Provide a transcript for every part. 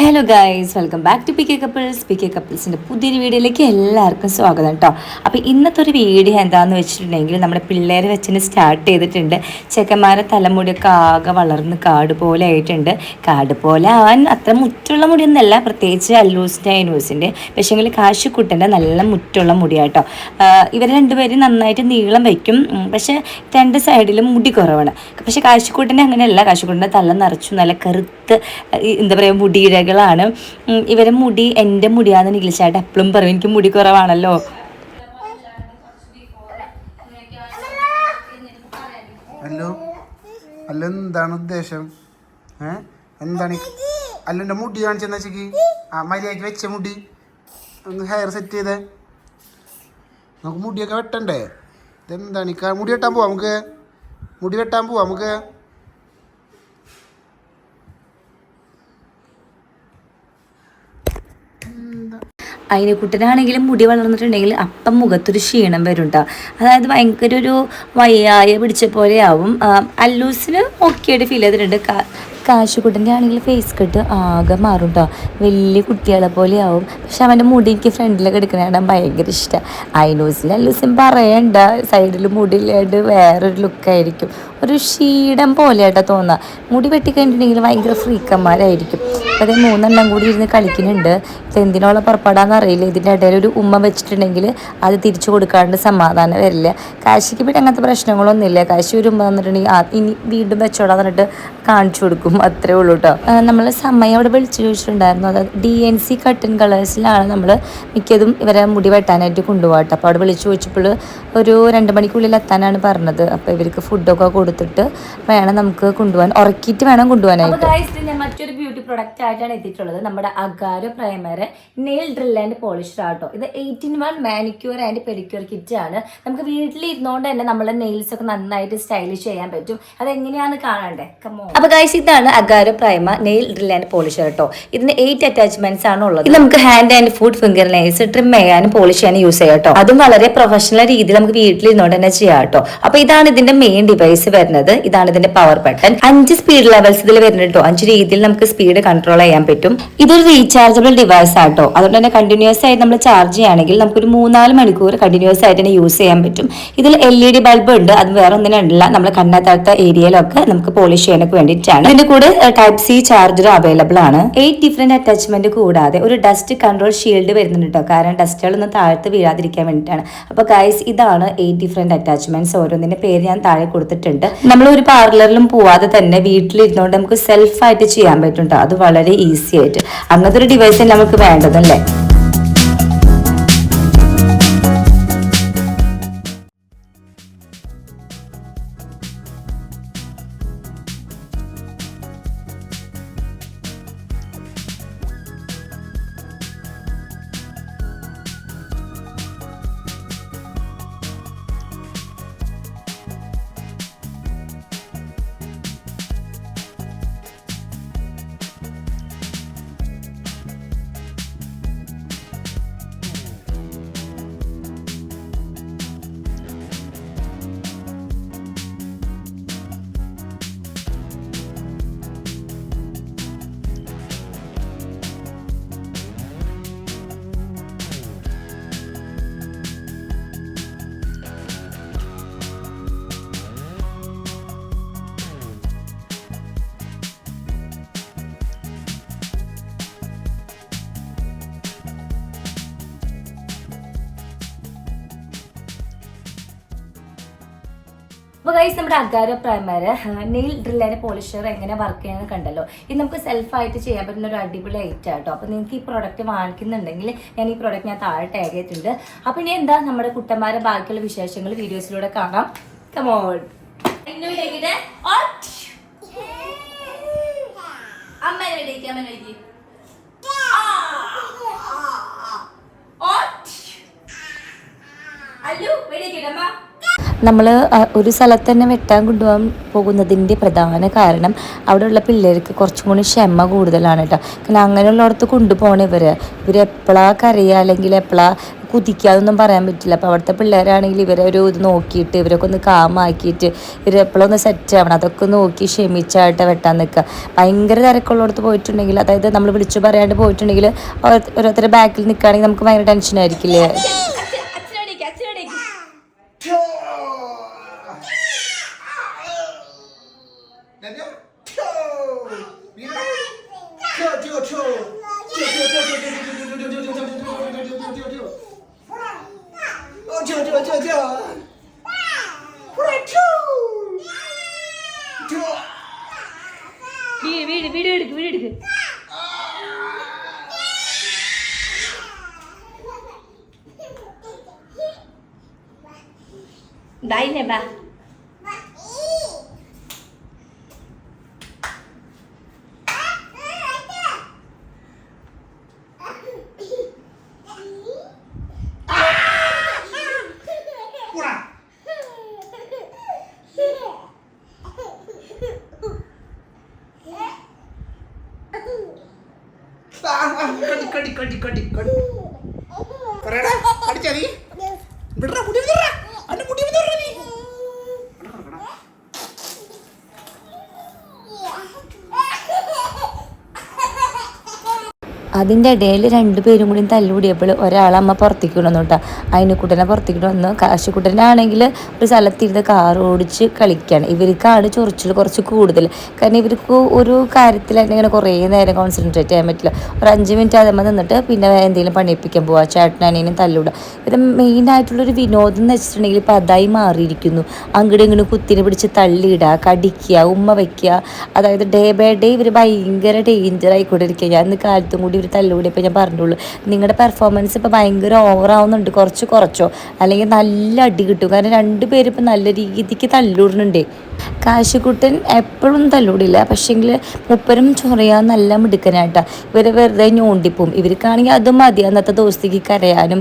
Hello guys, welcome back to P K കപ്പിൾസിൻ്റെ പുതിയൊരു വീഡിയോയിലേക്ക് എല്ലാവർക്കും സ്വാഗതം കേട്ടോ. അപ്പോൾ ഇന്നത്തെ ഒരു വീഡിയോ എന്താണെന്ന് വെച്ചിട്ടുണ്ടെങ്കിൽ നമ്മുടെ പിള്ളേരെ വെച്ചിട്ട് സ്റ്റാർട്ട് ചെയ്തിട്ടുണ്ട്. ചെക്കന്മാരെ തലമുടിയൊക്കെ ആകെ വളർന്ന് കാട് പോലെ ആയിട്ടുണ്ട്. കാട് പോലെ ആവാൻ അത്ര മുറ്റുള്ള മുടിയൊന്നുമല്ല, പ്രത്യേകിച്ച് അല്ലൂസിൻ്റെ അനൂസിൻ്റെ. പക്ഷേങ്കിൽ കാശിക്കുട്ടൻ്റെ നല്ല മുറ്റുള്ള മുടിയാട്ടോ. ഇവർ രണ്ടുപേരും നന്നായിട്ട് നീളം വയ്ക്കും, പക്ഷേ രണ്ട് സൈഡിലും മുടി കുറവാണ്. പക്ഷേ കാശിക്കുട്ടൻ്റെ അങ്ങനെയല്ല. കാശിക്കുട്ടൻ്റെ തല നിറച്ചു നല്ല കറുത്ത് എന്താ പറയുക മുടിയിഴകളാണ്. ഇവരെ മുടി എൻ്റെ മുടിയാണെന്ന് നിഖിൽചേട്ടൻ എപ്പോഴും പറയും, എനിക്ക് മുടി കുറവാണല്ലോ. അല്ലോ അല്ല എന്താണ് ഉദ്ദേശം? എന്താണ് അല്ലെ മുടി കാണിച്ചെന്ന് വെച്ചേക്ക്? മര്യാദക്ക് വെച്ച മുടി ഒന്ന് ഹെയർ സെറ്റ് ചെയ്തേ. നമുക്ക് മുടിയൊക്കെ വെട്ടണ്ടേ? ഇതെന്താണ് മുടി വെട്ടാൻ പോവാം? മുടി വെട്ടാൻ പോവാം നമുക്ക്. അയിനക്കുട്ടനാണെങ്കിലും മുടി വളർന്നിട്ടുണ്ടെങ്കിൽ അപ്പം മുഖത്തൊരു ക്ഷീണം വരും കേട്ടോ. അതായത് ഭയങ്കര ഒരു വയ്യായ പിടിച്ച പോലെ ആവും. അല്ലൂസിന് ഓക്കെ ആയിട്ട് ഫീൽ ചെയ്തിട്ടുണ്ട്. കാശുകുട്ടൻ്റെ ആണെങ്കിൽ ഫേസ് കട്ട് ആകെ മാറും കേട്ടോ, വലിയ കുട്ടികളെ പോലെ ആവും. പക്ഷെ അവൻ്റെ മുടി എനിക്ക് ഫ്രണ്ടിലൊക്കെ എടുക്കണ ഭയങ്കര ഇഷ്ടമാണ്. അല്ലൂസിനും പറയണ്ട, സൈഡിൽ മുടിയിലായിട്ട് വേറൊരു ലുക്കായിരിക്കും. ഒരു ക്ഷീണം പോലെയായിട്ടാ തോന്നുക. മുടി വെട്ടിക്കഴിഞ്ഞിട്ടുണ്ടെങ്കിൽ ഭയങ്കര ഫ്രീക്കന്മാരായിരിക്കും. അപ്പോൾ അതേ 3 കൂടി ഇരുന്ന് കളിക്കുന്നുണ്ട്. ഇതെന്തിനുള്ള പുറപ്പെടാന്ന് അറിയില്ല. ഇതിൻ്റെ ഇടയിൽ ഒരു ഉമ്മ വെച്ചിട്ടുണ്ടെങ്കിൽ അത് തിരിച്ചു കൊടുക്കാണ്ട് സമാധാനം വരില്ല. കാശിക്ക് പിന്നെ അങ്ങനത്തെ പ്രശ്നങ്ങളൊന്നുമില്ല. കാശി ഒരു ഉമ്മ തന്നിട്ടുണ്ടെങ്കിൽ ഇനി വീണ്ടും വെച്ചോടാന്ന് പറഞ്ഞിട്ട് കാണിച്ചു കൊടുക്കും, അത്രേ ഉള്ളൂ കേട്ടോ. നമ്മൾ സമയം അവിടെ വിളിച്ചു ചോദിച്ചിട്ടുണ്ടായിരുന്നു. അതായത് DNC കട്ടൻ കളേഴ്സിലാണ് നമ്മൾ മിക്കതും ഇവരെ മുടി വെട്ടാനായിട്ട് കൊണ്ടുപോകട്ടെ. അപ്പോൾ അവിടെ വിളിച്ചു ചോദിച്ചപ്പോൾ ഒരു 2 മണിക്കുള്ളിൽ എത്താനാണ് പറഞ്ഞത്. അപ്പോൾ ഇവർക്ക് ഫുഡൊക്കെ കൊടുത്തിട്ട് വേണം നമുക്ക് കൊണ്ടുപോകാൻ, ഉറക്കിയിട്ട് വേണം കൊണ്ടുപോകാനായിട്ട്. ഞാൻ മറ്റൊരു ബ്യൂട്ടി പ്രൊഡക്റ്റ് ആയിട്ടാണ് എത്തിയിട്ടുള്ളത്. നമ്മുടെ Agaro primer nail drill and polisher ആട്ടോ. ഇത് 18-1 മാനിക്യൂർ ആൻഡ് പെഡിക്യൂർ കിറ്റ് ആണ്. നമുക്ക് വീട്ടിലിരുന്നുകൊണ്ട് തന്നെ നമ്മളെ നെയിൽസ് ഒക്കെ നന്നായിട്ട് സ്റ്റൈലിഷ് ചെയ്യാൻ പറ്റും. അതെങ്ങനെയാണെന്ന് കാണണ്ടേ? അപ്പോൾ ഗൈസ്, ഇതാണ് Agaro primer nail drill and polisher കേട്ടോ. ഇതിന് 8 അറ്റാച്ച്മെന്റ്സ് ആണ് ഉള്ളത്. ഇത് നമുക്ക് hand and food finger nails trim ചെയ്യാനും പോളിഷ് ചെയ്യാനും യൂസ് ചെയ്യാം കേട്ടോ. അതും വളരെ പ്രൊഫഷണൽ രീതിയിൽ നമുക്ക് വീട്ടിലിരുന്നുകൊണ്ട് തന്നെ ചെയ്യാം കേട്ടോ. അപ്പോൾ ഇതാണ് ഇതിന്റെ മെയിൻ ഡിവൈസ് വരുന്നത്. ഇതാണ് ഇതിന്റെ പവർ ബട്ടൺ. 5 സ്പീഡ് ലെവൽസ് ഇതിൽ വരുന്നുണ്ട് കേട്ടോ. 5 രീതിയിൽ നമുക്ക് സ്പീഡ് കൺട്രോൾ ചെയ്യാൻ പറ്റും. ഇതൊരു റീചാർജബിൾ ഡിവൈസ് ആട്ടോ. അതുകൊണ്ട് തന്നെ കണ്ടിന്യൂസ് ആയിട്ട് നമ്മൾ ചാർജ് ചെയ്യുകയാണെങ്കിൽ നമുക്കൊരു 3-4 മണിക്കൂർ കണ്ടിന്യൂസ് ആയിട്ട് തന്നെ യൂസ് ചെയ്യാൻ പറ്റും. ഇതിൽ LED ബൾബ് ഉണ്ട്. അത് വേറെ ഒന്നിനല്ല, നമ്മൾ കണ്ണത്താത്ത ഏരിയയിലൊക്കെ നമുക്ക് പോളിഷ് ചെയ്യാനൊക്കെ വേണ്ടിയിട്ടാണ്. ഇതിന്റെ കൂടെ ടൈപ്പ് C ചാർജർ അവൈലബിൾ ആണ്. 8 ഡിഫറെന്റ് അറ്റാച്ച്മെന്റ് കൂടാതെ ഒരു ഡസ്റ്റ് കൺട്രോൾ ഷീൽഡ് വരുന്നുണ്ട് കേട്ടോ. കാരണം ഡസ്റ്റുകളൊന്നും താഴത്ത് വീഴാതിരിക്കാൻ വേണ്ടിയിട്ടാണ്. അപ്പോൾ ഗൈസ്, ഇതാണ് 8 ഡിഫറെന്റ് അറ്റാച്ച്മെന്റ്സ്. ഓരോന്നിന്റെ പേര് ഞാൻ താഴെ കൊടുത്തിട്ടുണ്ട്. നമ്മൾ ഒരു പാർലറിലും പോവാതെ തന്നെ വീട്ടിലിരുന്നുകൊണ്ട് നമുക്ക് സെൽഫായിട്ട് ചെയ്യാൻ പറ്റും കേട്ടോ. അത് വളരെ ഈസി ആയിട്ട്. അങ്ങനത്തെ ഒരു ഡിവൈസ് നമുക്ക് വേണ്ടതല്ലേ. അപ്പോൾ ഗൈസ്, നമ്മുടെ Agaro primer nail drill and polisher എങ്ങനെ വർക്ക് ചെയ്യാന്ന് കണ്ടല്ലോ. ഇത് നമുക്ക് സെൽഫായിട്ട് ചെയ്യാൻ പറ്റുന്ന ഒരു അടിപൊളി ഐറ്റം ആട്ടോ. അപ്പോൾ നിങ്ങൾക്ക് ഈ പ്രോഡക്റ്റ് വാങ്ങിക്കുന്നുണ്ടെങ്കിൽ ഞാൻ ഈ പ്രോഡക്റ്റ് ഞാൻ താഴെ ടാഗ് ചെയ്തിട്ടുണ്ട്. അപ്പോൾ ഇനി എന്താ, നമ്മുടെ കുട്ടന്മാരെ ബാക്കിയുള്ള വിശേഷങ്ങൾ വീഡിയോസിലൂടെ കാണാം. കമോൺ. നമ്മൾ ഒരു സ്ഥലത്ത് തന്നെ വെട്ടാൻ കൊണ്ടുപോകാൻ പോകുന്നതിൻ്റെ പ്രധാന കാരണം അവിടെയുള്ള പിള്ളേർക്ക് കുറച്ചും കൂടി ക്ഷമ കൂടുതലാണ് കേട്ടോ. കാരണം അങ്ങനെയുള്ളടത്ത് കൊണ്ടുപോകണം ഇവരെപ്പോഴാണ് കരയുക അല്ലെങ്കിൽ എപ്പോഴാണ് കുതിക്കാതൊന്നും പറയാൻ പറ്റില്ല. അപ്പോൾ അവിടുത്തെ പിള്ളേരാണെങ്കിൽ ഇവരെ ഒരു ഇത് നോക്കിയിട്ട് ഇവരൊക്കെ ഒന്ന് കാമാക്കിയിട്ട് ഇവരെപ്പോഴൊന്ന് സെറ്റ് ആവണം, അതൊക്കെ നോക്കി ക്ഷമിച്ചായിട്ട് വെട്ടാൻ നിൽക്കുക. ഭയങ്കര തിരക്കുള്ളിടത്ത് പോയിട്ടുണ്ടെങ്കിൽ, അതായത് നമ്മൾ വിളിച്ചു പറയാണ്ട് പോയിട്ടുണ്ടെങ്കിൽ ഓരോരുത്തരുടെ ബാക്കിൽ നിൽക്കുകയാണെങ്കിൽ നമുക്ക് ഭയങ്കര ടെൻഷനായിരിക്കില്ലേ. വീഡിയോ എടുക്ക്. Dai ba. കടി പറയടാ, അടിച്ചാ നീ വിടറാ, മുടി വിടറാ, അന്റെ മുടി വിടറാ നീ. അതിൻ്റെ ഇടയിൽ രണ്ടുപേരും കൂടി തല്ലുകൂടിയപ്പോൾ ഒരാളമ്മ പുറത്തേക്ക് കൊണ്ടുവന്നു കേട്ടോ. അതിനെക്കുട്ടനെ പുറത്തേക്ക് വന്നു. കാശുക്കുട്ടനാണെങ്കിൽ ഒരു സ്ഥലത്തിരുന്ന് കാർ ഓടിച്ച് കളിക്കുകയാണ്. ഇവർക്കാണ് ചൊറിച്ചിൽ കുറച്ച് കൂടുതൽ. കാരണം ഇവർക്ക് ഒരു കാര്യത്തിൽ തന്നെ ഇങ്ങനെ കുറേ നേരം കോൺസെൻട്രേറ്റ് ചെയ്യാൻ പറ്റില്ല. ഒരു 5 മിനിറ്റ് അതമ്മ നിന്നിട്ട് പിന്നെ എന്തെങ്കിലും പണിയിപ്പിക്കാൻ പോവുക, ചേട്ടനാനേനും തല്ലുവിടുക. ഇത് മെയിനായിട്ടുള്ളൊരു വിനോദം എന്ന് വെച്ചിട്ടുണ്ടെങ്കിൽ ഇപ്പോൾ അതായി മാറിയിരിക്കുന്നു. അങ്ങോട്ടും ഇങ്ങോട്ടും കുത്തിനെ പിടിച്ച് തള്ളിയിടുക, കടിക്കുക, ഉമ്മ വയ്ക്കുക. അതായത് ഡേ ബൈ ഡേ ഇവർ ഭയങ്കര ഡേഞ്ചർ ആയിക്കൊണ്ടിരിക്കുക. ഞാൻ ഇന്ന് കാലത്തും കൂടി തല്ലുകൂടി ഇപ്പോൾ ഞാൻ പറഞ്ഞുള്ളൂ. നിങ്ങളുടെ പെർഫോമൻസ് ഇപ്പോൾ ഭയങ്കര ഓവറാവുന്നുണ്ട്, കുറച്ചോ അല്ലെങ്കിൽ നല്ല അടി കിട്ടും. കാരണം രണ്ടുപേരും ഇപ്പം നല്ല രീതിക്ക് തല്ലൂടുന്നുണ്ട്. കാശുക്കുട്ടൻ എപ്പോഴും തല്ലൂടില്ല, പക്ഷേങ്കിൽ മുപ്പരും ചൊറിയാൻ നല്ല മിടുക്കനായിട്ടാണ്. ഇവർ വെറുതെ ഞോണ്ടിപ്പോവും. ഇവർക്കാണെങ്കിൽ അതും മതി, അന്നത്തെ ദിവസത്തേക്ക് കരയാനും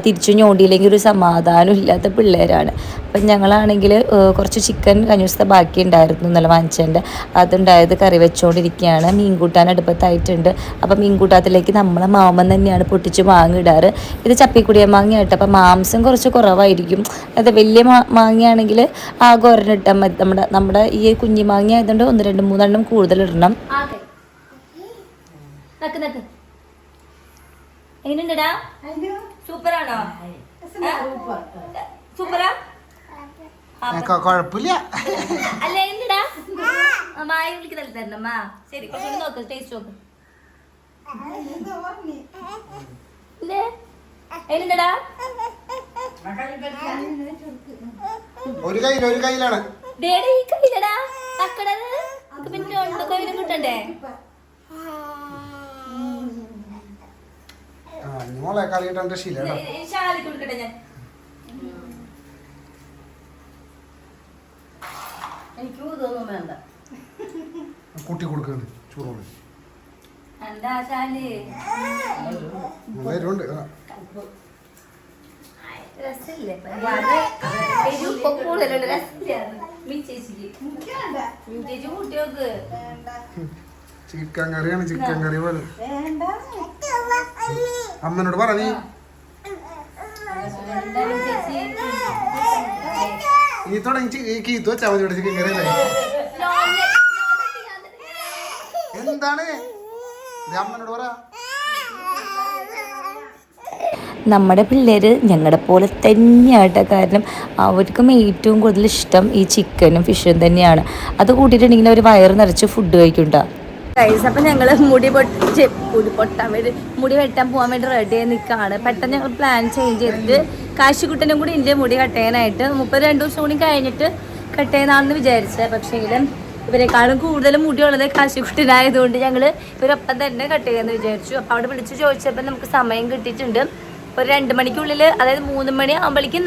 തിരിച്ചു ഞോണ്ടിയില്ലെങ്കിൽ ഒരു സമാധാനം ഇല്ലാത്ത പിള്ളേരാണ്. അപ്പം ഞങ്ങളാണെങ്കിൽ കുറച്ച് ചിക്കൻ കഴിഞ്ഞ ദിവസത്തെ ബാക്കി ഉണ്ടായിരുന്നു, ഇന്നലെ വാങ്ങിച്ചതിൻ്റെ. അതുണ്ടായത് കറി വെച്ചുകൊണ്ടിരിക്കുകയാണ്. മീൻ കൂട്ടാൻ അടുപ്പത്തായിട്ടുണ്ട്. അപ്പം മീൻ കൂട്ടാത്തിലേക്ക് നമ്മളെ മാമൻ തന്നെയാണ് പൊട്ടിച്ച് മാങ്ങിടാറ്. ഇത് ചപ്പിക്കുടിയ മാങ്ങയായിട്ട്, അപ്പം മാംസം കുറച്ച് കുറവായിരിക്കും. അത് വലിയ മാങ്ങയാണെങ്കിൽ ആകെ ഒരെണ്ണിട്ടാൽ മതി. നമ്മുടെ ഈ കുഞ്ഞി മാങ്ങ ആയതുകൊണ്ട് 1, 2, 3 എണ്ണം കൂടുതൽ ഇടണം. എങ്ങനെയുണ്ടടാ? സൂപ്പറാണോ? സൂപ്പറാ? കുഴപ്പമില്ല. അല്ല എന്തിടാ മായ വിളിക്കുന്നല്ലേ തരണമ്മ? ശരി, കുറച്ചുകൂടി നോക്ക്, ടേസ്റ്റ് നോക്ക്. എങ്ങനെയുണ്ടടാ? ഒരു കയ്യിലാണ്. ഡേഡി ഈ കയ്യിലടാ തക്കടത്. പിന്നെ ഉണ്ടോ കയ്യിലും കിട്ടണ്ടേ? മോളെ കളിയിട്ടെ ശീല ശാലി കൊടുക്കട്ടെ ഞാൻ. എനിക്ക് ഇതൊന്നും വേണ്ട. കുട്ടി കൊടുക്കുന്നു ചൂടോട്. എന്താ ശാലി? രസമില്ലേ? കൂടുതലുണ്ട്, രസമില്ല. കുട്ടികൾക്ക് ചിക്കൻ കറിയാണ്, ചിക്കൻ കറി പോലെ. അമ്മനോട് പറ നീ. ഇനി തുടങ്ങി കീത്തു വെച്ചാൽ മതി ചിക്കൻ കറി അല്ലേ? എന്താണ് അമ്മനോട് പറ. നമ്മുടെ പിള്ളേർ ഞങ്ങളുടെ പോലെ തന്നെയാട്ടോ. കാരണം അവർക്കും ഏറ്റവും കൂടുതൽ ഇഷ്ടം ഈ ചിക്കനും ഫിഷും തന്നെയാണ്. അത് കൂട്ടിയിട്ടുണ്ടെങ്കിൽ അവർ വയറ് നിറച്ച് ഫുഡ് കഴിക്കുന്നുണ്ടോ. അപ്പം ഞങ്ങൾ മുടി വെട്ടാൻ പോകാൻ വേണ്ടി റെഡി ആയി നിൽക്കുകയാണ്. പെട്ടെന്ന് ഞങ്ങൾ പ്ലാൻ ചേഞ്ച് ചെയ്തിട്ട് കാശുക്കുട്ടനും കൂടി എൻ്റെ മുടി കട്ട് ചെയ്യാനായിട്ട് 32 ദിവസം കൂടി കഴിഞ്ഞിട്ട് കട്ട് ചെയ്യുന്നതാണെന്ന് വിചാരിച്ചത്. പക്ഷേങ്കിലും ഇവരെക്കാളും കൂടുതൽ മുടിയുള്ളത് കാശുക്കുട്ടനായതുകൊണ്ട് ഞങ്ങൾ ഇവരൊപ്പം തന്നെ കട്ട് ചെയ്യാമെന്ന് വിചാരിച്ചു. അപ്പോൾ അവിടെ വിളിച്ച് ചോദിച്ചപ്പോൾ നമുക്ക് സമയം കിട്ടിയിട്ടുണ്ട്. ഒരു 2 മണിക്കുള്ളിൽ, അതായത് 3 മണി ആകുമ്പോഴേക്കും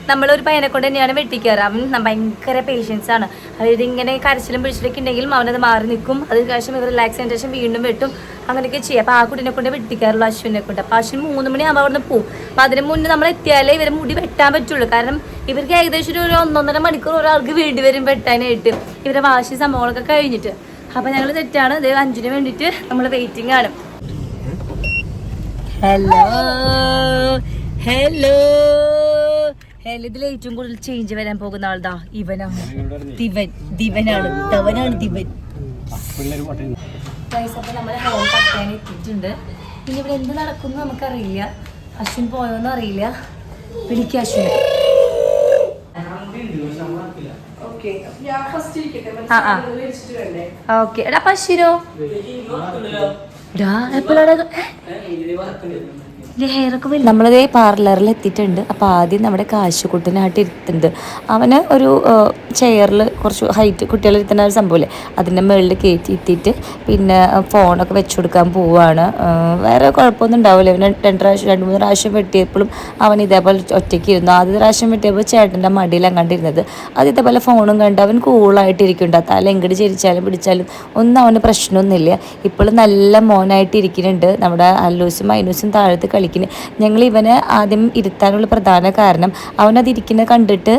നമ്മളൊരു പയ്യനെ കൊണ്ട് തന്നെയാണ് വെട്ടിക്കാറ്. അവൻ ഭയങ്കര പേഷ്യൻസാണ്. അതായത് ഇങ്ങനെ കരച്ചിലും പിടിച്ചിലൊക്കെ ഉണ്ടെങ്കിലും അവനത് മാറി നിൽക്കും. അതിന് ശേഷം ഇവർ റിലാക്സ് ചെയ്തതിന് ശേഷം വീണ്ടും വെട്ടും, അങ്ങനെയൊക്കെ ചെയ്യും. അപ്പോൾ ആ കുട്ടീനെ കൊണ്ട് വെട്ടിക്കാറുള്ളൂ, അശ്വിനെ കൊണ്ട്. അപ്പോൾ അശ്വിൻ 3 മണിയാകുമ്പോൾ അവിടെ നിന്ന് പോകും. അപ്പോൾ അതിന് മുന്നേ നമ്മൾ എത്തിയാലേ ഇവരെ മുടി വെട്ടാൻ പറ്റുള്ളൂ. കാരണം ഇവർക്ക് ഏകദേശം ഒരു 1.5 മണിക്കൂർ ഒരാൾക്ക് വേണ്ടി വരും വെട്ടാനായിട്ട്, ഇവരെ വാശി സംഭവങ്ങളൊക്കെ കഴിഞ്ഞിട്ട്. അപ്പോൾ ഞങ്ങൾ തെറ്റാണ്, ഇത് 5-ന് വേണ്ടിയിട്ട് നമ്മൾ വെയിറ്റിംഗ് ആണ്. Hello hello hello. ഇതിൽ ഏറ്റവും കൂടുതൽ ചേഞ്ച് വരാൻ പോകുന്ന ആൾതാ ഇവനാണ്. ദിവനാണ് ദിവൻ. അപ്പൊ നമ്മളെ ഹോം കട്ടാൻ എത്തിയിട്ടുണ്ട്. ഇനി ഇവിടെ എന്ത് നടക്കുന്നു നമുക്കറിയില്ല. അശ്വിൻ പോയോന്നും അറിയില്ല. പിടിക്കുക അശ്വിനെ. ഓക്കെ എടാ പശുരോ എപ്പോഴാണ് നമ്മളതേ പാർലറിൽ എത്തിയിട്ടുണ്ട്. അപ്പോൾ ആദ്യം നമ്മുടെ കാശുകുട്ടനായിട്ട് ഇരുത്തുന്നുണ്ട്. അവന് ഒരു ചെയറിൽ കുറച്ച് ഹൈറ്റ് കുട്ടികൾ ഇരുത്തുന്ന ഒരു സംഭവമില്ലേ, അതിൻ്റെ മുകളിൽ കയറ്റി എത്തിയിട്ട് പിന്നെ ഫോണൊക്കെ വെച്ച് കൊടുക്കാൻ പോവുകയാണ്. വേറെ കുഴപ്പമൊന്നും ഉണ്ടാവില്ല. അവന് 2-3 പ്രാവശ്യം വെട്ടിയപ്പോഴും അവൻ ഇതേപോലെ ഒറ്റയ്ക്ക് ഇരുന്നു. ആദ്യത്തെ പ്രാവശ്യം വെട്ടിയപ്പോൾ ചേട്ടൻ്റെ മടിയിലാണ് കണ്ടിരുന്നത്. അത് ഇതേപോലെ ഫോണും കണ്ട് അവൻ കൂളായിട്ടിരിക്കുന്നുണ്ട്. തല എങ്ങോട്ട് ചിരിച്ചാലും പിടിച്ചാലും ഒന്നും അവന് പ്രശ്നമൊന്നുമില്ല. ഇപ്പോഴും നല്ല മോനായിട്ട് ഇരിക്കുന്നുണ്ട്. നമ്മുടെ അല്ലൂസും മൈനൂസും താഴത്ത് കളിക്കുന്നത്. ഞങ്ങൾ ഇവനെ ആദ്യം ഇരുത്താനുള്ള പ്രധാന കാരണം അവനത് ഇരിക്കുന്നത് കണ്ടിട്ട്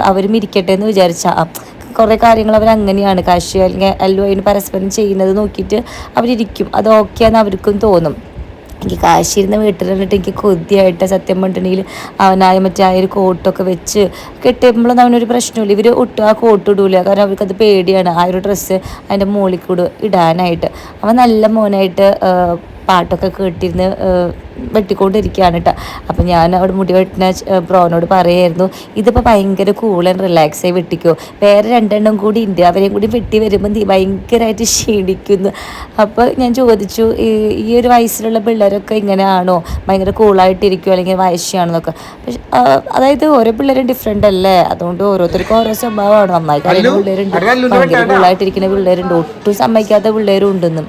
അവരും ഇരിക്കട്ടെ എന്ന് വിചാരിച്ചാൽ കുറേ കാര്യങ്ങൾ അവരങ്ങനെയാണ്. കാശി അല്ലെങ്കിൽ അല്ലു അതിന് പരസ്പരം ചെയ്യുന്നത് നോക്കിയിട്ട് അവരിയ്ക്കും. അത് ഓക്കെയാന്ന് അവർക്കും തോന്നും. എനിക്ക് കാശിരുന്ന് വീട്ടിലിരുന്നിട്ട് എനിക്ക് കൊതിയായിട്ട് സത്യം പറഞ്ഞിട്ടുണ്ടെങ്കിൽ അവനായ മറ്റേ ആ ഒരു കോട്ടൊക്കെ വെച്ച് കെട്ടിയപ്പോഴൊന്നും അവനൊരു പ്രശ്നമില്ല. ഇവർ ഒട്ടും ആ കോട്ട് ഇടൂല, കാരണം അവർക്കത് പേടിയാണ് ആ ഒരു ഡ്രസ്സ് അതിൻ്റെ മുകളിൽ കൂടെ ഇടാനായിട്ട്. അവൻ നല്ല മോനായിട്ട് പാട്ടൊക്കെ കേട്ടിരുന്ന് വെട്ടിക്കൊണ്ടിരിക്കുകയാണ് കേട്ടോ. അപ്പം ഞാൻ അവിടെ മുടി വെട്ടുന്ന ബ്രോനോട് പറയായിരുന്നു, ഇതിപ്പോൾ ഭയങ്കര കൂൾ ആൻഡ് റിലാക്സ് ആയി വെട്ടിക്കോ, വേറെ 2 എണ്ണം കൂടി ഉണ്ട്, അവരെയും കൂടി വെട്ടി വരുമ്പോൾ ഭയങ്കരമായിട്ട് ക്ഷീണിക്കുന്നു. അപ്പോൾ ഞാൻ ചോദിച്ചു, ഈ ഒരു വയസ്സിലുള്ള പിള്ളേരൊക്കെ ഇങ്ങനെയാണോ, ഭയങ്കര കൂളായിട്ടിരിക്കുമോ അല്ലെങ്കിൽ വയസ്സാണെന്നൊക്കെ. പക്ഷെ അതായത് ഓരോ പിള്ളേരും ഡിഫറെൻ്റ് അല്ലേ, അതുകൊണ്ട് ഓരോരുത്തർക്കും ഓരോ സ്വഭാവമാണ്. നന്നായി കഴിയുന്ന പിള്ളേരുണ്ട്, ഭയങ്കര കൂളായിട്ടിരിക്കുന്ന പിള്ളേരുണ്ട്, ഒട്ടും സമ്മതിക്കാത്ത പിള്ളേരും ഉണ്ടെന്നും.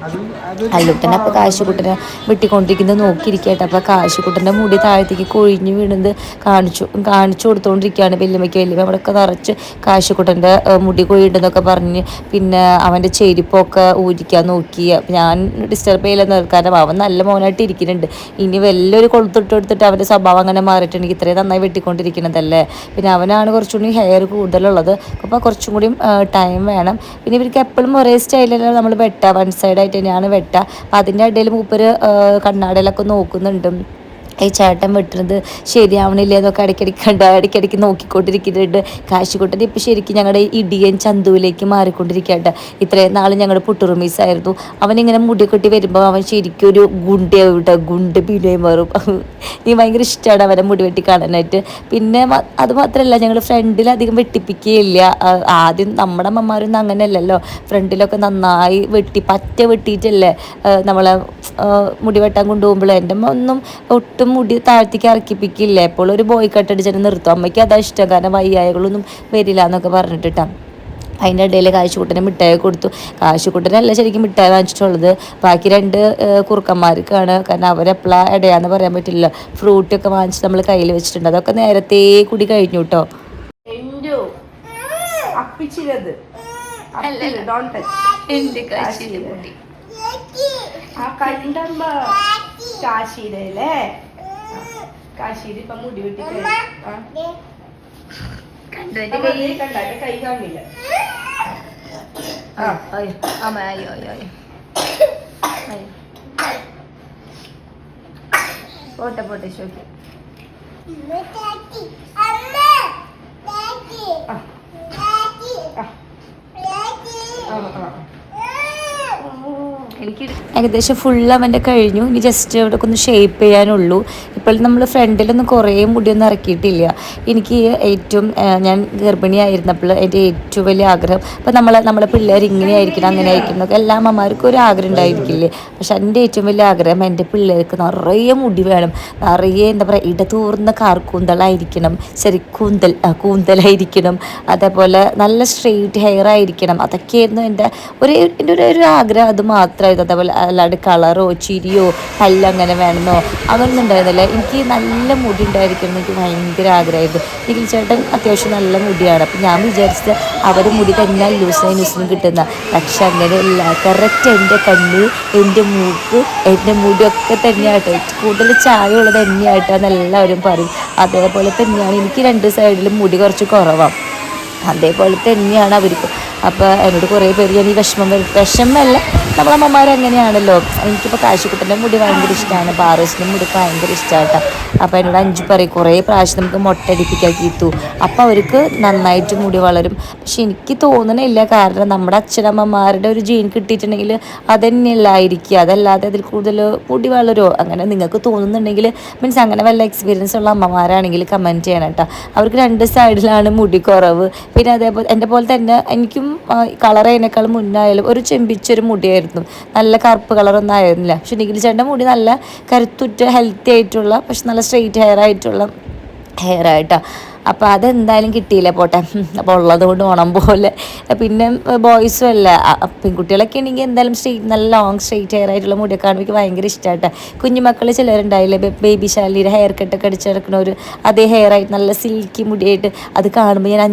അല്ലുട്ടനെ അപ്പോൾ കാശുകുട്ടനെ വെട്ടിക്കൊണ്ടിരിക്കുന്നത് നോക്കിയിരിക്കട്ടെ. അപ്പോൾ കാശുകുട്ടൻ്റെ മുടി താഴത്തേക്ക് കൊഴിഞ്ഞ് വീണത് കാണിച്ചു കൊടുത്തുകൊണ്ടിരിക്കുകയാണ് വല്യമ്മയ്ക്ക്. വല്യമ്മ അവിടെയൊക്കെ നിറച്ച് കാശുകുട്ടൻ്റെ മുടി കൊഴിയുണ്ടെന്നൊക്കെ പറഞ്ഞ് പിന്നെ അവൻ്റെ ചെരുപ്പൊക്കെ ഊരിക്കാൻ നോക്കി. ഞാൻ ഡിസ്റ്റർബ് ചെയ്യില്ലെന്ന്, കാരണം അവൻ നല്ല മോനായിട്ട് ഇരിക്കുന്നുണ്ട്. ഇനി വലിയൊരു കൊളുത്തിട്ട് കൊടുത്തിട്ട് അവൻ്റെ സ്വഭാവം അങ്ങനെ മാറിയിട്ടുണ്ടെങ്കിൽ ഇത്രയും നന്നായി വെട്ടിക്കൊണ്ടിരിക്കുന്നതല്ലേ. പിന്നെ അവനാണ് കുറച്ചുകൂടി ഹെയർ കൂടുതലുള്ളത്, അപ്പോൾ കുറച്ചും കൂടി ടൈം വേണം. പിന്നെ ഇവർക്ക് എപ്പോഴും ഒരേ സ്റ്റൈലിലാണ് നമ്മൾ വെട്ടുക, വൺ സൈഡായിട്ട് തന്നെയാണ് വെട്ടുക. അപ്പം അതിൻ്റെ ഇടയിൽ മൂപ്പര് കണ്ണാടിയിലൊക്കെ നോക്കുന്നുണ്ട് ഈ ചേട്ടൻ വെട്ടുന്നത് ശരിയാവണില്ലേ എന്നൊക്കെ ഇടയ്ക്കിടയ്ക്ക് നോക്കിക്കൊണ്ടിരിക്കുന്നുണ്ട്. കാശുകുട്ടൻ്റെ ഇപ്പോൾ ശരിക്കും ഞങ്ങളുടെ ഇടിയൻ ചന്തുവിലേക്ക് മാറിക്കൊണ്ടിരിക്കട്ടെ. ഇത്രയും നാൾ ഞങ്ങളുടെ പുട്ടുറുമീസായിരുന്നു. അവനിങ്ങനെ മുടി കെട്ടി വരുമ്പോൾ അവൻ ശരിക്കും ഒരു ഗുണ്ടയാവും കേട്ടോ, ഗുണ്ട് ബിനോയ് മാറും. എനിക്ക് ഭയങ്കര ഇഷ്ടമാണ് അവനെ മുടി വെട്ടി കാണാനായിട്ട്. പിന്നെ അത് മാത്രമല്ല, ഞങ്ങൾ ഫ്രണ്ടിലധികം വെട്ടിപ്പിക്കുകയില്ല. ആദ്യം നമ്മുടെ അമ്മമാരൊന്നും അങ്ങനെയല്ലല്ലോ, ഫ്രണ്ടിലൊക്കെ നന്നായി വെട്ടിയിട്ടല്ലേ നമ്മളെ മുടി വെട്ടാൻ കൊണ്ടുപോകുമ്പോൾ. എൻ്റെ അമ്മ ഒന്നും ഒട്ടും മുടി താഴ്ത്തിക്ക് ഇറക്കിപ്പിക്കില്ല, എപ്പോഴും ഒരു ബോയ് കട്ടടിച്ചിട്ട് നിർത്തും. അമ്മയ്ക്ക് അതാ ഇഷ്ടം, കാരണം വയ്യായകളൊന്നും വരില്ല എന്നൊക്കെ പറഞ്ഞിട്ടാണ്. അതിൻ്റെ ഇടയിൽ കാശുകുട്ടനെ മിഠായി കൊടുത്തു. കാശുകുട്ടനല്ല ശരിക്കും മിഠായി വാങ്ങിച്ചിട്ടുള്ളത്, ബാക്കി 2 കുറുക്കന്മാർക്കാണ്. കാരണം അവരെപ്പോഴാണ് ഇടയാന്ന് പറയാൻ പറ്റില്ല. ഫ്രൂട്ടൊക്കെ വാങ്ങിച്ച് നമ്മൾ കയ്യിൽ വെച്ചിട്ടുണ്ട്. അതൊക്കെ നേരത്തെ കൂടി കഴിഞ്ഞു കേട്ടോ. കാശിയിൽ ഇപ്പൊ മുടി വെട്ടി കൈ കാണില്ല. പോട്ടെ ശോക്ക്. ഏകദേശം ഫുൾ അവൻ്റെ കഴിഞ്ഞു. ഇനി ജസ്റ്റ് അവിടെ ഒന്ന് ഷേപ്പ് ചെയ്യാനുള്ളൂ. ഇപ്പോൾ നമ്മൾ ഫ്രണ്ടിലൊന്നും കുറേ മുടിയൊന്നും ഇറക്കിയിട്ടില്ല. എനിക്ക് ഏറ്റവും ഞാൻ ഗർഭിണിയായിരുന്നപ്പോൾ എൻ്റെ ഏറ്റവും വലിയ ആഗ്രഹം, ഇപ്പോൾ നമ്മളെ പിള്ളേർ ഇങ്ങനെ ആയിരിക്കണം അങ്ങനെ ആയിരിക്കണം എന്നൊക്കെ എല്ലാ അമ്മമാർക്കും ഒരു ആഗ്രഹം ഉണ്ടായിരിക്കില്ലേ. പക്ഷെ എൻ്റെ ഏറ്റവും വലിയ ആഗ്രഹം എൻ്റെ പിള്ളേർക്ക് നിറയെ മുടി വേണം, നിറയെ എന്താ പറയുക ഇടതൂർന്ന കാർക്കൂന്തലായിരിക്കണം, ശരി കൂന്തലായിരിക്കണം, അതേപോലെ നല്ല സ്ട്രെയിറ്റ് ഹെയർ ആയിരിക്കണം. അതൊക്കെയായിരുന്നു എൻ്റെ ഒരു ആഗ്രഹം. അത് മാത്രമായിരുന്നു. അതേപോലെ അല്ലാണ്ട് കളറോ ചിരിയോ അങ്ങനെ വേണമെന്നോ അതൊന്നും ഉണ്ടായിരുന്നില്ല. എനിക്ക് നല്ല മുടി ഉണ്ടായിരിക്കണം എനിക്ക് ഭയങ്കര ആഗ്രഹമായിരുന്നു. നിഖിൽ ചേട്ടൻ അത്യാവശ്യം നല്ല മുടിയാണ്. അപ്പം ഞാൻ വിചാരിച്ചത് അവർ മുടി തന്നെ ലൂസിനും കിട്ടുന്ന, പക്ഷെ അങ്ങനെയല്ല. കറക്റ്റ് എൻ്റെ കണ്ണ്, എൻ്റെ മൂക്ക്, എൻ്റെ മുടിയൊക്കെ തന്നെയായിട്ട് കൂടുതൽ ചായ ഉള്ളത് തന്നെയായിട്ടാണ് എല്ലാവരും പറയും. അതേപോലെ തന്നെയാണ് എനിക്ക് 2 സൈഡിലും മുടി കുറച്ച് കുറവാണ്. അതേപോലെ തന്നെയാണ് അവർക്ക്. അപ്പോൾ എന്നോട് കുറേ പേര് ഞാൻ ഈ വിഷമമല്ല നമ്മളമ്മമാർ അങ്ങനെയാണല്ലോ. എനിക്കിപ്പോൾ കാശിക്കുട്ടൻ്റെ മുടി ഭയങ്കര ഇഷ്ടമാണ്, പാറൂസിൻ്റെ മുടി ഭയങ്കര ഇഷ്ടമായിട്ടാ. അപ്പോൾ എന്നോട് അഞ്ചു പറയും കുറേ പ്രാവശ്യം നമുക്ക് മൊട്ടടിപ്പിക്കാൻ കീത്തു, അപ്പോൾ അവർക്ക് നന്നായിട്ട് മുടി വളരും. പക്ഷെ എനിക്ക് തോന്നണില്ല, കാരണം നമ്മുടെ അച്ഛനമ്മമാരുടെ ഒരു ജീൻ കിട്ടിയിട്ടുണ്ടെങ്കിൽ അതന്നെയല്ലായിരിക്കും, അതല്ലാതെ അതിൽ കൂടുതൽ മുടി വളരുമോ അങ്ങനെ നിങ്ങൾക്ക് തോന്നുന്നുണ്ടെങ്കിൽ, മീൻസ് അങ്ങനെ വല്ല എക്സ്പീരിയൻസ് ഉള്ള അമ്മമാരാണെങ്കിൽ കമൻറ്റ് ചെയ്യണം കേട്ടോ. അവർക്ക് രണ്ട് സൈഡിലാണ് മുടി കുറവ്. പിന്നെ അതേപോലെ എൻ്റെ പോലെ തന്നെ എനിക്കും കളർ അതിനേക്കാൾ മുന്നായാലും ഒരു ചെമ്പിച്ചൊരു മുടിയായിരുന്നു, നല്ല കറുപ്പ് കളറൊന്നും ആയിരുന്നില്ല. പക്ഷെ നിഖിൽ ചേട്ടൻ്റെ മുടി നല്ല കരുത്തുറ്റ ഹെൽത്തി ആയിട്ടുള്ള പക്ഷെ നല്ല സ്ട്രെയിറ്റ് ഹെയർ ആയിട്ടുള്ള ഹെയർ ആയിട്ടാണ്. അപ്പോൾ അതെന്തായാലും കിട്ടിയില്ല, പോട്ടെ. അപ്പോൾ ഉള്ളത് കൊണ്ട് ഓണം പോലെ. പിന്നെ ബോയ്സും അല്ല, പെൺകുട്ടികളൊക്കെ ഉണ്ടെങ്കിൽ എന്തായാലും നല്ല ലോങ് സ്ട്രെയിറ്റ് ഹെയർ ആയിട്ടുള്ള മുടിയൊക്കെ കാണുമ്പോൾ എനിക്ക് ഭയങ്കര ഇഷ്ടമായിട്ടാണ്. കുഞ്ഞുമക്കൾ ചിലരുണ്ടായില്ലേ ബേബി ശാലിയുടെ ഹെയർ കട്ടൊക്കെ അടിച്ച് കിടക്കുന്ന ഒരു അതേ ഹെയർ ആയിട്ട് നല്ല സിൽക്കി മുടിയായിട്ട്, അത് കാണുമ്പോൾ ഞാൻ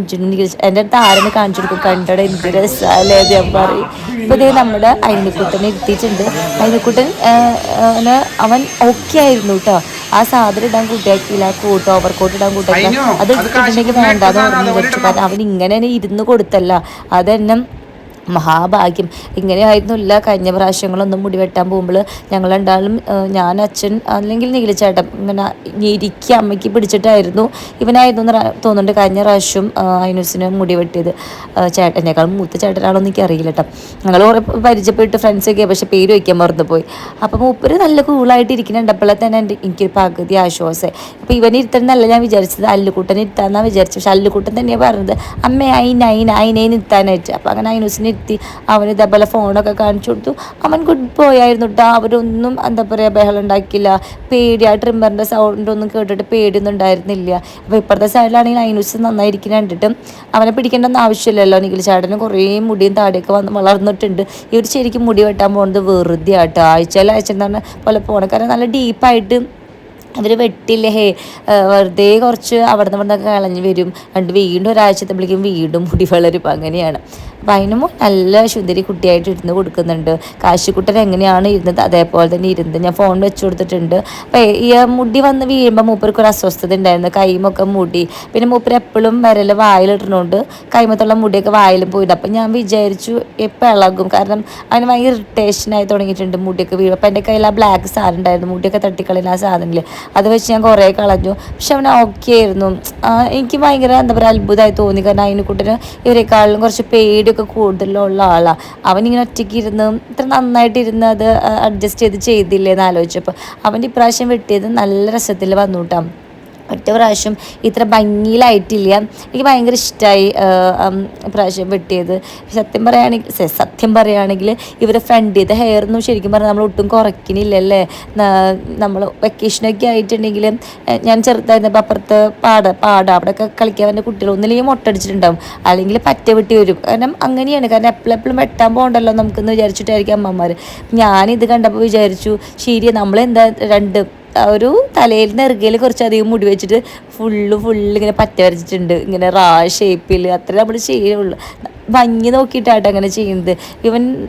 എൻ്റെ അടുത്ത് ആരെന്ന് കാണിച്ചു കൊടുക്കും, കണ്ടോടെ എന്ത് രസമല്ലേ അത് ഞാൻ പറയും. ഇപ്പോൾ ഇതേ നമ്മുടെ അയിനിക്കുട്ടനെ ഇരുത്തിയിട്ടുണ്ട്. അയിനിക്കുട്ടൻ അവൻ ഓക്കെ ആയിരുന്നു കേട്ടോ. ആ സാധനം ഇടാൻ കൂട്ടിയാക്കിയില്ല, ഓവർ കോട്ട് ഇടാൻ കൂട്ടിയാക്കില്ല. അത് ഇട്ടിട്ടുണ്ടെങ്കിൽ വേണ്ട, അത് പറഞ്ഞു വെച്ചു. കാരണം അവൻ ഇങ്ങനെ തന്നെ ഇരുന്ന് കൊടുത്തല്ല, അതെന്നെ മഹാഭാഗ്യം. ഇങ്ങനെയായിരുന്നില്ല കഴിഞ്ഞ പ്രാവശ്യങ്ങളൊന്നും മുടി വെട്ടാൻ പോകുമ്പോൾ ഞങ്ങൾ രണ്ടാളും, ഞാൻ അച്ഛൻ അല്ലെങ്കിൽ നീലിച്ചേട്ടൻ ഇങ്ങനെ ഞെരിക്കി അമ്മയ്ക്ക് പിടിച്ചിട്ടായിരുന്നു. ഇവനായിരുന്നു തോന്നുന്നുണ്ട് കഴിഞ്ഞ പ്രാവശ്യം അയിനൂസിന് മുടി വെട്ടിയത്. ചേട്ടനേക്കാളും മൂത്ത ചേട്ടനാണോ എനിക്ക് അറിയില്ല കേട്ടോ. ഞങ്ങൾ കുറേ പരിചയപ്പെട്ട് ഫ്രണ്ട്സൊക്കെ, പക്ഷെ പേര് വയ്ക്കാൻ മറന്നുപോയി. അപ്പം മൂപ്പര് നല്ല കൂളായിട്ട് ഇരിക്കുന്നുണ്ട്. അപ്പോഴേ തന്നെ എനിക്കൊരു പകുതി ആശ്വാസമായി. അപ്പോൾ ഇവനെ ഇരുത്തണമെന്നല്ല ഞാൻ വിചാരിച്ചത്, അല്ലുകൂട്ടനെ ഇരുത്താന്നാണ് വിചാരിച്ചത്. പക്ഷെ അല്ലുകൂട്ടൻ തന്നെയാണ് പറഞ്ഞത് അമ്മ അയിനേന് ഇരുത്താനായിട്ട്. അപ്പോൾ അങ്ങനെ അയിനൂസിന് ഇരുത്തി അവന് ഇതേപോലെ ഫോണൊക്കെ കാണിച്ചു കൊടുത്തു. അവൻ ഗുഡ് ബോയ് ആയിരുന്നു കേട്ടോ. അവരൊന്നും എന്താ പറയുക ബഹളം ഉണ്ടാക്കില്ല. പേടി ആ ട്രിമ്മറിൻ്റെ സൗണ്ടൊന്നും കേട്ടിട്ട് പേടിയൊന്നും ഉണ്ടായിരുന്നില്ല. അപ്പോൾ ഇപ്പുറത്തെ സൈഡിലാണെങ്കിൽ അയിനൂസ് നന്നായിരിക്കുന്ന കണ്ടിട്ടും അവനെ പിടിക്കേണ്ടെന്ന് ആവശ്യമില്ലല്ലോ. നിഖിൽ ചേട്ടന് കുറേ മുടിയും താടിയൊക്കെ വളർന്നിട്ടുണ്ട്. ഇവർ ശരിക്കും മുടി വെട്ടാൻ പോകുന്നത് വെറുതെ ആട്ടോ. ആഴ്ചയിൽ എന്ന് പറഞ്ഞ പോലെ പോകണം. കാരണം നല്ല ഡീപ്പായിട്ട് അവർ വെട്ടില്ലേ, വെറുതെ കുറച്ച് അവിടെ നിന്നൊക്കെ കളഞ്ഞ് വരും. വീണ്ടും ഒരാഴ്ചത്തേക്കും വീണ്ടും മുടി വളരും. അങ്ങനെയാണ്. അപ്പം അതിനും നല്ല ശുദ്ധരി കുട്ടിയായിട്ട് ഇരുന്ന് കൊടുക്കുന്നുണ്ട്. കാശിക്കുട്ടൻ എങ്ങനെയാണ് ഇരുന്നത് അതേപോലെ തന്നെ ഇരുന്നത്. ഞാൻ ഫോൺ വെച്ച് കൊടുത്തിട്ടുണ്ട്. അപ്പം ഈ മുടി വന്ന് വീഴുമ്പോൾ മൂപ്പർക്ക് ഒരു അസ്വസ്ഥത ഉണ്ടായിരുന്നു, കൈമൊക്കെ മുടി. പിന്നെ മൂപ്പർ എപ്പോഴും വിരൽ വായിലിടുന്നതുകൊണ്ട് കൈമത്തുള്ള മുടിയൊക്കെ വായിലും പോയിട്ട്. അപ്പം ഞാൻ വിചാരിച്ചു എപ്പോൾ ഇളകും, കാരണം അതിന് ഭയങ്കര ഇറിറ്റേഷനായി തുടങ്ങിയിട്ടുണ്ട് മുടിയൊക്കെ വീഴും. അപ്പം എൻ്റെ കയ്യിൽ ആ ബ്ലാക്ക് സാധനം ഉണ്ടായിരുന്നു, മുടിയൊക്കെ തട്ടിക്കളയുന്ന ആ സാധനമില്ലേ, അത് വെച്ച് ഞാൻ കുറേ കളഞ്ഞു. പക്ഷെ അവൻ ഓക്കെ ആയിരുന്നു. എനിക്ക് ഭയങ്കര എന്താ പറയുക അത്ഭുതമായി തോന്നി. കാരണം അതിനെക്കൂട്ടിന് ഇവരെക്കാളിലും കുറച്ച് പേടിയൊക്കെ കൂടുതലുള്ള ആളാണ്. അവനിങ്ങനെ ഒറ്റയ്ക്ക് ഇരുന്ന് ഇത്ര നന്നായിട്ടിരുന്ന് അത് അഡ്ജസ്റ്റ് ചെയ്തില്ലേന്ന് ആലോചിച്ചപ്പോൾ അവൻ്റെ ഇപ്രാവശ്യം വെട്ടിയത് നല്ല രസത്തിൽ വന്നു കേട്ടോ. ഒറ്റ പ്രാവശ്യം ഇത്ര ഭംഗിയിലായിട്ടില്ല. എനിക്ക് ഭയങ്കര ഇഷ്ടമായി പ്രാവശ്യം വെട്ടിയത്. സത്യം പറയുകയാണെങ്കിൽ ഇവരെ ഫ്രണ്ട് ചെയ്ത ഹെയറൊന്നും ശരിക്കും പറഞ്ഞാൽ നമ്മൾ ഒട്ടും കുറയ്ക്കണില്ലല്ലേ. നമ്മൾ വെക്കേഷനൊക്കെ ആയിട്ടുണ്ടെങ്കിൽ ഞാൻ ചെറുതായിരുന്നപ്പോൾ അപ്പുറത്ത് പാടം അവിടെയൊക്കെ കളിക്കാൻ എൻ്റെ കുട്ടികൾ ഒന്നില്ലെങ്കിൽ മൊട്ടടിച്ചിട്ടുണ്ടാവും, അല്ലെങ്കിൽ പറ്റ വെട്ടി വരും. കാരണം അങ്ങനെയാണ്. കാരണം എപ്പോഴും വെട്ടാൻ പോകണ്ടല്ലോ നമുക്കെന്ന് വിചാരിച്ചിട്ടായിരിക്കും അമ്മമാർ. ഞാനിത് കണ്ടപ്പോൾ വിചാരിച്ചു ശരി നമ്മളെന്താ ഒരു തലയിൽ നെറുകയിൽ കുറച്ചധികം മുടി വെച്ചിട്ട് ഫുള്ള് ഇങ്ങനെ പറ്റ വരച്ചിട്ടുണ്ട്, ഇങ്ങനെ ഷേപ്പിൽ. അത്രേ നമ്മൾ ചെയ്യുള്ളൂ. ഭംഗി നോക്കിയിട്ടാട്ടോ അങ്ങനെ ചെയ്യുന്നത്.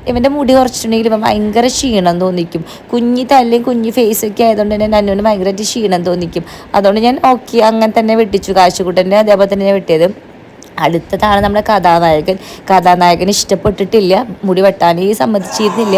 ഇവൻ്റെ മുടി കുറച്ചിട്ടുണ്ടെങ്കിൽ ഇവൻ ഭയങ്കര ക്ഷീണം തോന്നിക്കും. കുഞ്ഞി തലയും കുഞ്ഞി ഫേസൊക്കെ ആയതുകൊണ്ട് തന്നെ നന്നുവിന് ഭയങ്കരമായിട്ട് ക്ഷീണം തോന്നിക്കും. അതുകൊണ്ട് ഞാൻ ഓക്കെ അങ്ങനെ തന്നെ വെട്ടിച്ചു. കാശുകൂട്ടൻ്റെ അതേപോലെ തന്നെ ഞാൻ വെട്ടിയത്. അടുത്തതാണ് നമ്മുടെ കഥാനായകൻ ഇഷ്ടപ്പെട്ടിട്ടില്ല, മുടി വെട്ടാനേ സമ്മതിച്ചിരുന്നില്ല.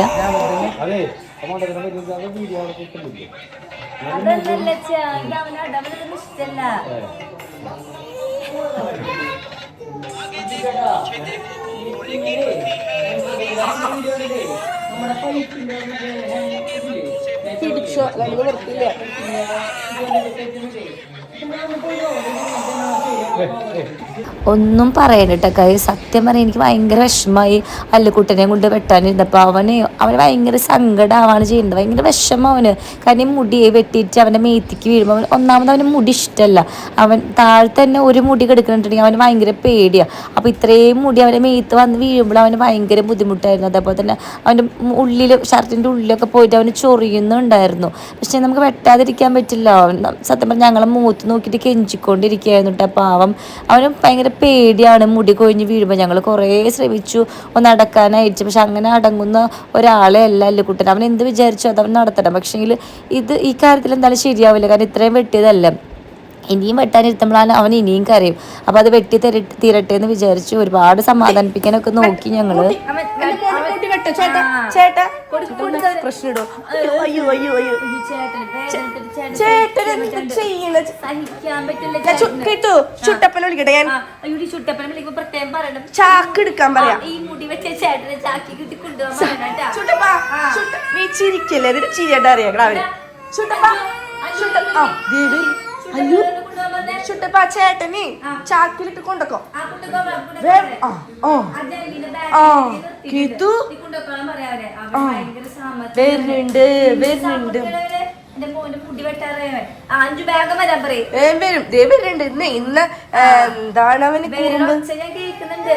ഒന്നും പറയണ്ട കൈ. സത്യം പറയാൻ എനിക്ക് ഭയങ്കര വിഷമമായി അല്ലുക്കുട്ടനെ കൊണ്ട് വെട്ടാനിരുന്നപ്പോൾ. അവന് ഭയങ്കര സങ്കടമാവാണ് ചെയ്യുന്നത്, ഭയങ്കര വിഷമം അവന്. കാരണം മുടിയെ വെട്ടിയിട്ട് അവൻ്റെ മേത്തിക്ക് വീഴുമ്പോൾ ഒന്നാമത് അവന് മുടി ഇഷ്ടമല്ല. അവൻ താഴെ തന്നെ ഒരു മുടി കിടക്കുന്നുണ്ടെങ്കിൽ അവന് ഭയങ്കര പേടിയാണ്. അപ്പോൾ ഇത്രയും മുടി അവൻ്റെ മേത്ത് വന്ന് വീഴുമ്പോൾ അവന് ഭയങ്കര ബുദ്ധിമുട്ടായിരുന്നു. അതേപോലെ തന്നെ അവൻ്റെ ഷർട്ടിൻ്റെ ഉള്ളിലൊക്കെ പോയിട്ട് അവന് ചൊറിയുന്നുണ്ടായിരുന്നു. പക്ഷേ നമുക്ക് വെട്ടാതിരിക്കാൻ പറ്റില്ല. സത്യം പറഞ്ഞാൽ ഞങ്ങളെ മൂത്ത് നോക്കിയിട്ട് കെഞ്ചിക്കൊണ്ടിരിക്കുകയായിരുന്നു കേട്ടോ. പാവം അവന് ഭയങ്കര പേടിയാണ് മുടി കൊഴിഞ്ഞ് വീഴുമ്പോൾ. ഞങ്ങൾ കുറേ ശ്രമിച്ചു ഒന്ന് അടക്കാനായിട്ട്, പക്ഷെ അങ്ങനെ അടങ്ങുന്ന ഒരാളെ അല്ല അല്ലുക്കുട്ടൻ. അവൻ എന്ത് വിചാരിച്ചു അത് അവൻ നടത്തണം. പക്ഷേങ്കിൽ ഈ കാര്യത്തിൽ എന്തായാലും ശരിയാവില്ല, കാരണം ഇത്രയും വെട്ടിയതല്ല. ഇനിയും വെട്ടാനിരുത്തുമ്പോഴാണ് അവൻ ഇനിയും കരയും. അപ്പോൾ അത് വെട്ടി തീരട്ടെ എന്ന് വിചാരിച്ച് ഒരുപാട് സമാധാനിപ്പിക്കാനൊക്കെ നോക്കി ഞങ്ങൾ. ചുട്ടപ്പന വിളിക്കട്ടെ ഞാൻ. ചാക്ക് എടുക്കാൻ പറയാം. നീ ചിരിക്കല്ലേ, അതിന് ചിരിയായിട്ട് അറിയാം അവര്. അയ്യോ ചുട്ടപ്പ ചേട്ടന് ചാക്കിലിട്ട് കൊണ്ടക്കോ. കീത്തു വരുന്നുണ്ട് വരുന്നുണ്ട് വരും ദേ വരുന്നുണ്ട്. ഇന്ന് എന്താണ് അവന് കേൾക്കുന്നുണ്ട്.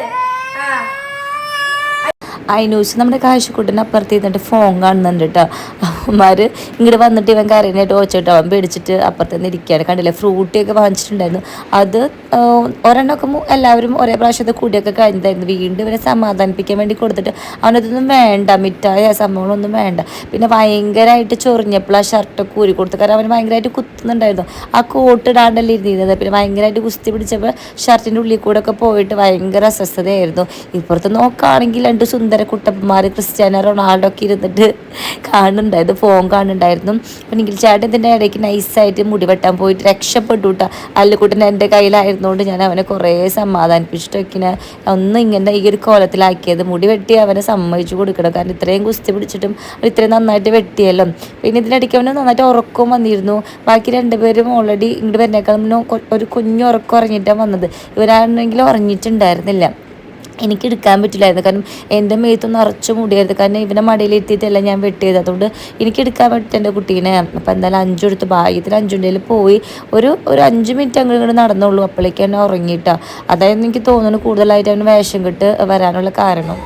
അയിനൂസ് നമ്മുടെ കാശുക്കുട്ടന് അപ്പുറത്ത് ഇരുന്നിട്ട് ഫോൺ കാണുന്നുണ്ട് കേട്ടോ. അവന്മാർ ഇങ്ങോട്ട് വന്നിട്ട് ഇവൻ കരയാനായിട്ട് ഓച്ചിട്ട് അവൻ പേടിച്ചിട്ട് അപ്പുറത്ത് നിന്ന് ഇരിക്കുകയാണ്. കണ്ടില്ലേ, ഫ്രൂട്ടിയൊക്കെ വാങ്ങിച്ചിട്ടുണ്ടായിരുന്നു. അത് ഒരെണ്ണമൊക്കെ എല്ലാവരും ഒരേ പ്രാവശ്യത്തെ കൂടിയൊക്കെ കഴിഞ്ഞതായിരുന്നു. വീണ്ടും ഇവനെ സമാധാനിപ്പിക്കാൻ വേണ്ടി കൊടുത്തിട്ട് അവനതൊന്നും വേണ്ട, മിഠായ സംഭവങ്ങളൊന്നും വേണ്ട. പിന്നെ ഭയങ്കരമായിട്ട് ചൊറിഞ്ഞപ്പോൾ ആ ഷർട്ടൊക്കെ ഊരി കൊടുത്തു. കാരണം അവന് ഭയങ്കരമായിട്ട് കുത്തുന്നുണ്ടായിരുന്നു. ആ കോട്ട് ഇടാണ്ടല്ലേ ഇരുന്നിരുന്നത്. പിന്നെ ഭയങ്കരമായിട്ട് കുസ്തി പിടിച്ചപ്പോൾ ഷർട്ടിൻ്റെ ഉള്ളിൽ കൂടെ ഒക്കെ പോയിട്ട് ഭയങ്കര അസ്വസ്ഥതയായിരുന്നു. ഇപ്പുറത്ത് നോക്കുകയാണെങ്കിൽ 2 സുന്ദര കുട്ടപ്പന്മാർ ക്രിസ്ത്യാനോ റൊണാൾഡോ ഒക്കെ ഇരുന്നിട്ട് കാണുന്നുണ്ടായിരുന്നു, ഫോൺ കാണുന്നുണ്ടായിരുന്നു. അപ്പം നിഖിൽ ചേട്ടൻ ഇതിൻ്റെ ഇടയ്ക്ക് നൈസായിട്ട് മുടി വെട്ടാൻ പോയിട്ട് രക്ഷപ്പെട്ടു കേട്ടോ. അല്ലുക്കുട്ടൻ എൻ്റെ കയ്യിലായിരുന്നുകൊണ്ട് ഞാൻ അവനെ കുറേ സമാധാനിപ്പിച്ചിട്ടൊക്കെ ഒന്ന് ഇങ്ങനെ ഈ ഒരു കോലത്തിലാക്കിയത്. മുടി വെട്ടി അവനെ സമ്മതിച്ചു കൊടുക്കണം. കാരണം ഇത്രയും കുസ്തി പിടിച്ചിട്ടും ഇത്രയും നന്നായിട്ട് വെട്ടിയല്ലോ. പിന്നെ ഇതിനിടയ്ക്ക് അവന് നന്നായിട്ട് ഉറക്കവും വന്നിരുന്നു. ബാക്കി 2 പേരും ഓൾറെഡി ഇങ്ങോട്ട് വരുന്നേക്കാൾ ഒരു കുഞ്ഞു ഉറക്കം ഉറങ്ങിയിട്ടാണ് വന്നത്. ഇവരാണെങ്കിൽ ഉറങ്ങിയിട്ടുണ്ടായിരുന്നില്ല. എനിക്ക് എടുക്കാൻ പറ്റില്ലായിരുന്നു, കാരണം എൻ്റെ മേത്തൊന്ന് നിറച്ച് മുടിയായിരുന്നു. കാരണം ഇവനെ മടിയിലെത്തിയിട്ടല്ല ഞാൻ വെട്ടിയത്, അതുകൊണ്ട് എനിക്ക് എടുക്കാൻ പറ്റും എൻ്റെ കുട്ടീനെ. അപ്പോൾ എന്തായാലും 5 എടുത്ത് ഭാഗ്യത്തിൽ 5 പോയി ഒരു 5 മിനിറ്റ് അങ്ങോട്ട് നടന്നുള്ളൂ. അപ്പോഴേക്ക് തന്നെ ഉറങ്ങിയിട്ടാ. അതായത് എനിക്ക് തോന്നുന്നു കൂടുതലായിട്ട് അവന് വേഷം കെട്ട് വരാനുള്ള കാരണം.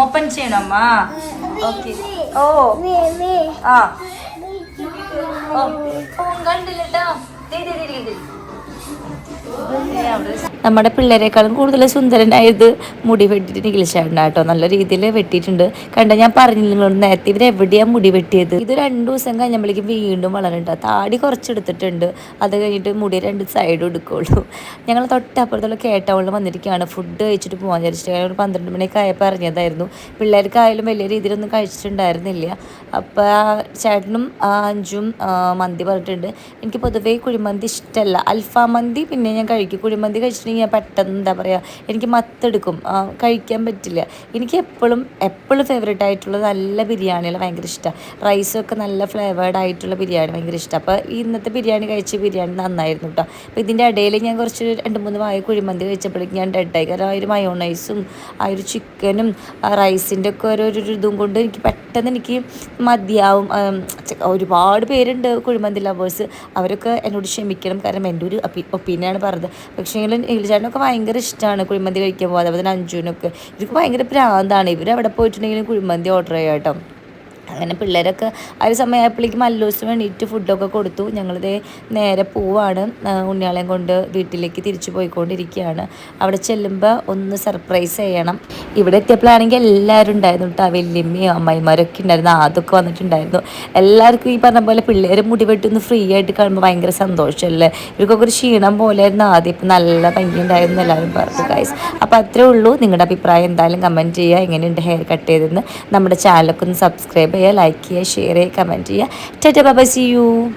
ഓപ്പൺ ചെയ്യണമ്മ. ഓക്കെ. ഓ ആ കണ്ടില്ലട്ടോ. നമ്മുടെ പിള്ളേരെക്കാളും കൂടുതൽ സുന്ദരനായത് മുടി വെട്ടിയിട്ട് നിഖിൽ ചേട്ടനാ കേട്ടോ. നല്ല രീതിയിൽ വെട്ടിയിട്ടുണ്ട്. കണ്ട, ഞാൻ പറഞ്ഞു നിങ്ങളോട് നേരത്തെ ഇവരെവിടെയാണ് മുടി വെട്ടിയത്. ഇത് 2 ദിവസം കഴിഞ്ഞപ്പോഴേക്കും വീണ്ടും വളരുന്നുണ്ട്. താടി കുറച്ചെടുത്തിട്ടുണ്ട്. അത് കഴിഞ്ഞിട്ട് മുടി 2 സൈഡും എടുക്കുള്ളൂ. ഞങ്ങൾ തൊട്ടപ്പുറത്തുള്ള കേട്ടവളിൽ വന്നിരിക്കുകയാണ്. ഫുഡ് കഴിച്ചിട്ട് പോകാൻ വിചാരിച്ചിട്ട് ഒരു 12 മണിയൊക്കെ ആയപ്പോൾ അറിഞ്ഞതായിരുന്നു. പിള്ളേർക്കായാലും വലിയ രീതിയിലൊന്നും കഴിച്ചിട്ടുണ്ടായിരുന്നില്ല. അപ്പോൾ ചേട്ടനും 5ഉം മന്തി പറഞ്ഞിട്ടുണ്ട്. എനിക്ക് പൊതുവേ കുഴിമന്തി ഇഷ്ടമല്ല. അൽഫാം മന്തി പിന്നെ ഞാൻ കഴിക്കും. കുഴിമന്തി കഴിച്ചിട്ടുണ്ടെങ്കിൽ ഞാൻ പെട്ടെന്ന് എന്താ പറയുക, എനിക്ക് മത്തെടുക്കും, കഴിക്കാൻ പറ്റില്ല. എനിക്ക് എപ്പോഴും ഫേവറേറ്റ് ആയിട്ടുള്ളത് നല്ല ബിരിയാണികൾ ഭയങ്കര ഇഷ്ടമാണ്. റൈസൊക്കെ നല്ല ഫ്ലേവേർഡ് ആയിട്ടുള്ള ബിരിയാണി ഭയങ്കര ഇഷ്ടമാണ്. അപ്പോൾ ഇന്നത്തെ ബിരിയാണി നന്നായിരുന്നു കേട്ടോ. അപ്പോൾ ഇതിൻ്റെ ഇടയിൽ ഞാൻ കുറച്ച് 2-3 വായ കുഴിമന്തി കഴിച്ചപ്പോഴേക്കും ഞാൻ ഡെഡായി. കാരണം ആ ഒരു മയോണൈസും ആ ഒരു ചിക്കനും റൈസിൻ്റെ ഒക്കെ ഒരു ഇതും കൊണ്ട് എനിക്ക് മതിയാവും. ഒരുപാട് പേരുണ്ട് കുഴിമന്തി ലവേഴ്സ്, അവരൊക്കെ എന്നോട് ക്ഷമിക്കണം. കാരണം എൻ്റെ ഒരു ഒപ്പീനിയനാണ് പറഞ്ഞത്. പക്ഷേ ചേട്ടനൊക്കെ ഭയങ്കര ഇഷ്ടമാണ് കുഴിമന്തി കഴിക്കാൻ പോകുന്നത്. അതുപോലെ തന്നെ അഞ്ജുവിനൊക്കെ ഇവർക്ക് ഭയങ്കര പ്രാന്താണ്. ഇവരവിടെ പോയിട്ടുണ്ടെങ്കിലും കുഴിമന്തി ഓർഡർ ചെയ്യാം കേട്ടോ. അങ്ങനെ പിള്ളേരൊക്കെ ആ ഒരു സമയമായപ്പോഴേക്കും മല്ലൂസിന് വേണ്ടിയിട്ട് ഫുഡൊക്കെ കൊടുത്തു. ഞങ്ങളിതേ നേരെ പോവാണ്. ഉണ്ണിയാളെയും കൊണ്ട് വീട്ടിലേക്ക് തിരിച്ചു പോയിക്കൊണ്ടിരിക്കുകയാണ്. അവിടെ ചെല്ലുമ്പോൾ ഒന്ന് സർപ്രൈസ് ചെയ്യണം. ഇവിടെ എത്തിയപ്പോഴാണെങ്കിൽ എല്ലാവരും ഉണ്ടായിരുന്നു കേട്ടോ. വല്യമ്മയും അമ്മായിമാരൊക്കെ ഉണ്ടായിരുന്നു. അതൊക്കെ വന്നിട്ടുണ്ടായിരുന്നു. എല്ലാവർക്കും ഈ പറഞ്ഞ പോലെ പിള്ളേർ മുടി വെട്ടൊന്ന് ഫ്രീ ആയിട്ട് കാണുമ്പോൾ ഭയങ്കര സന്തോഷമല്ലേ. ഇവർക്കൊക്കെ ഒരു ക്ഷീണം പോലെയായിരുന്നു ആദ്യം. ഇപ്പം നല്ല ഭംഗിയുണ്ടായിരുന്നു എല്ലാവരും പറഞ്ഞു ഗൈസ്. അപ്പോൾ അത്രേ ഉള്ളൂ. നിങ്ങളുടെ അഭിപ്രായം എന്തായാലും കമൻറ്റ് ചെയ്യുക. എങ്ങനെയുണ്ട് ഹെയർ കട്ട് ചെയ്തതെന്ന്. നമ്മുടെ ചാനലൊക്കെ ഒന്ന് സബ്സ്ക്രൈബ് ചെയ്യുക, ലൈക്ക് ചെയ്യുക, ഷെയർ ചെയ്യുക, കമൻറ്റ് ചെയ്യുക. Tata bye bye, see U.